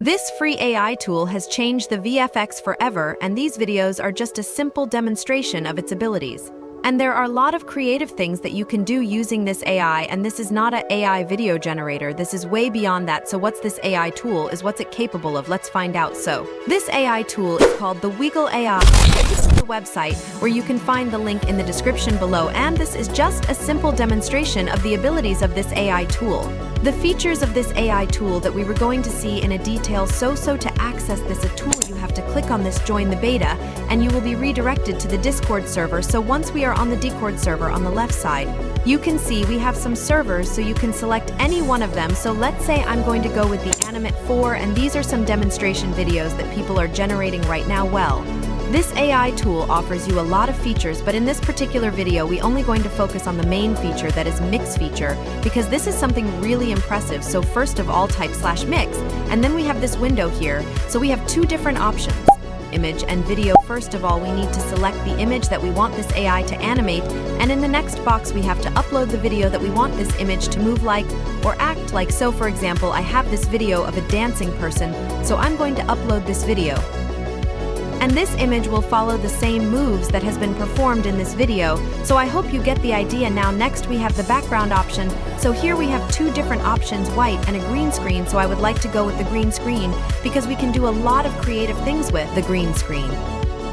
This free AI tool has changed the VFX forever, and these videos are just a simple demonstration of its abilities. And there are a lot of creative things that you can do using this AI, and this is not an AI video generator. This is way beyond that. So what's this AI tool? What's it capable of? Let's find out. So this AI tool is called the Viggle AI. This is the website where you can find the link in the description below, and this is just a simple demonstration of the abilities of this AI tool. The features of this AI tool that we were going to see in a detail. So to access this tool, you have to click on this join the beta, and you will be redirected to the Discord server. So once we are on the Discord server on the left side, you can see we have some servers, so you can select any one of them. So let's say I'm going to go with the Animate 4, and these are some demonstration videos that people are generating right now. Well, this AI tool offers you a lot of features, but in this particular video, we're only going to focus on the main feature, that is mix feature, because this is something really impressive. So first of all, type /mix, and then we have this window here. So we have two different options, image and video. First of all, we need to select the image that we want this AI to animate, and in the next box, we have to upload the video that we want this image to move like or act like. So for example, I have this video of a dancing person, so I'm going to upload this video. And this image will follow the same moves that has been performed in this video. So I hope you get the idea now. Next, we have the background option. So here we have two different options, white and a green screen. So I would like to go with the green screen because we can do a lot of creative things with the green screen.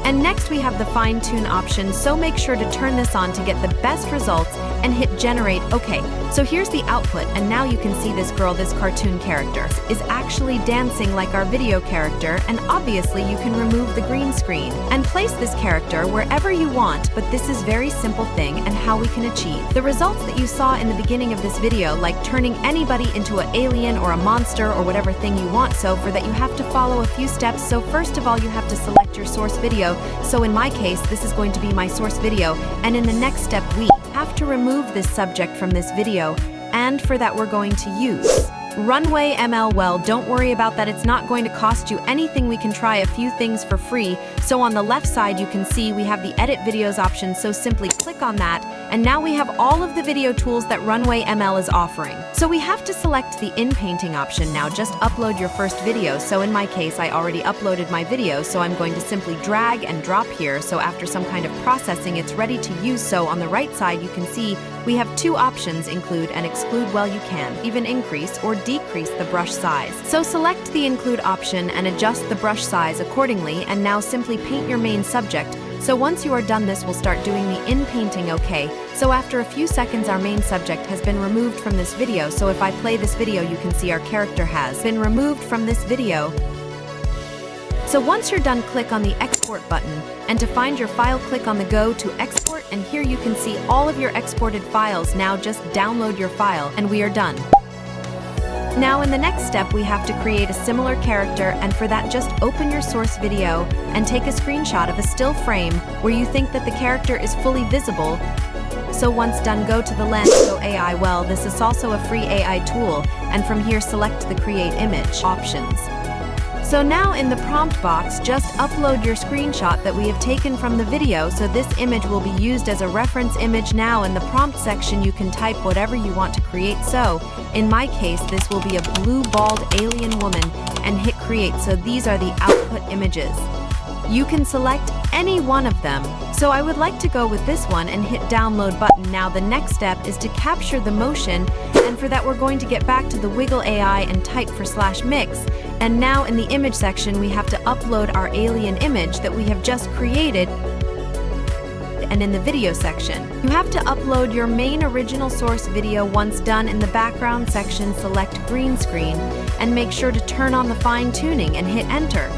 And next we have the fine-tune option, so make sure to turn this on to get the best results and hit generate. Okay, so here's the output, and now you can see this girl, this cartoon character, is actually dancing like our video character, and obviously you can remove the green screen and place this character wherever you want, but this is very simple thing and how we can achieve the results that you saw in the beginning of this video, like turning anybody into an alien or a monster or whatever thing you want. So for that you have to follow a few steps. So first of all, you have to select your source video. So in my case, this is going to be my source video, and in the next step we have to remove this subject from this video, and for that we're going to use runwayml. Well, don't worry about that, it's not going to cost you anything. We can try a few things for free. So on the left side you can see we have the edit videos option, so simply click on that, and now we have all of the video tools that runwayml is offering. So we have to select the in-painting option now. Just upload your first video. So in my case, I already uploaded my video, so I'm going to simply drag and drop here. So after some kind of processing, it's ready to use. So on the right side you can see we have two options, include and exclude. Well, you can even increase or decrease the brush size. So select the include option and adjust the brush size accordingly, and now simply paint your main subject. So once you are done, this will start doing the in-painting. Okay, so after a few seconds our main subject has been removed from this video. So if I play this video, you can see our character has been removed from this video. So once you're done, click on the export button, and to find your file, click on the go to export, and here you can see all of your exported files. Now just download your file, and we are done. Now in the next step we have to create a similar character, and for that just open your source video and take a screenshot of a still frame where you think that the character is fully visible. So once done, go to the lens, go AI. Well, this is also a free AI tool, and from here select the create image options. So now in the prompt box, just upload your screenshot that we have taken from the video. So this image will be used as a reference image. Now in the prompt section you can type whatever you want to create. So in my case, this will be a blue bald alien woman, and hit create. So these are the output images. You can select any one of them. So I would like to go with this one and hit download button. Now the next step is to capture the motion, and for that we're going to get back to the Viggle AI and type for /mix. And now in the image section we have to upload our alien image that we have just created. And in the video section, you have to upload your main original source video. Once done, in the background section select green screen and make sure to turn on the fine tuning and hit enter.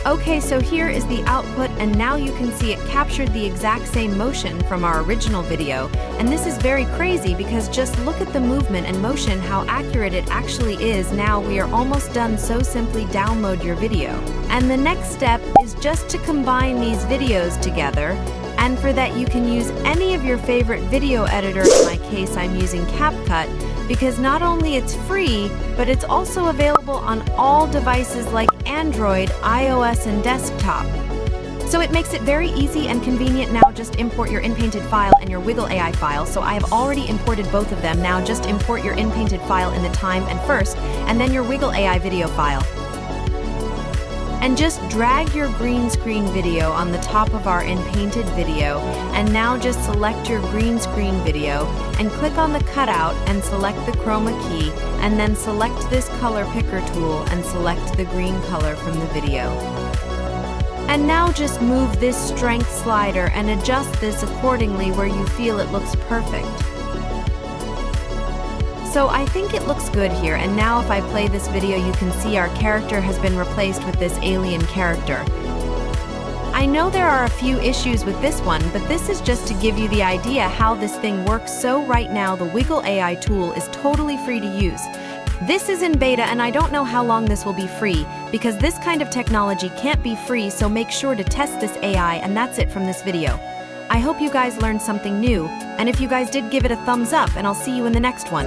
Okay, so here is the output, and now you can see it captured the exact same motion from our original video. And this is very crazy because just look at the movement and motion, how accurate it actually is. Now we are almost done, so simply download your video. And the next step is just to combine these videos together. And for that you can use any of your favorite video editor. In my case, I'm using CapCut, because not only it's free, but it's also available on all devices like Android, iOS, and desktop. So it makes it very easy and convenient. Now just import your inpainted file and your Viggle AI file. So I have already imported both of them. Now just import your inpainted file in the time and first, and then your Viggle AI video file. And just drag your green screen video on the top of our inpainted video, and now just select your green screen video and click on the cutout and select the chroma key, and then select this color picker tool and select the green color from the video. And now just move this strength slider and adjust this accordingly where you feel it looks perfect. So I think it looks good here, and now if I play this video you can see our character has been replaced with this alien character. I know there are a few issues with this one, but this is just to give you the idea how this thing works. So right now the Viggle AI tool is totally free to use. This is in beta and I don't know how long this will be free, because this kind of technology can't be free, so make sure to test this AI, and that's it from this video. I hope you guys learned something new, and if you guys did, give it a thumbs up, and I'll see you in the next one.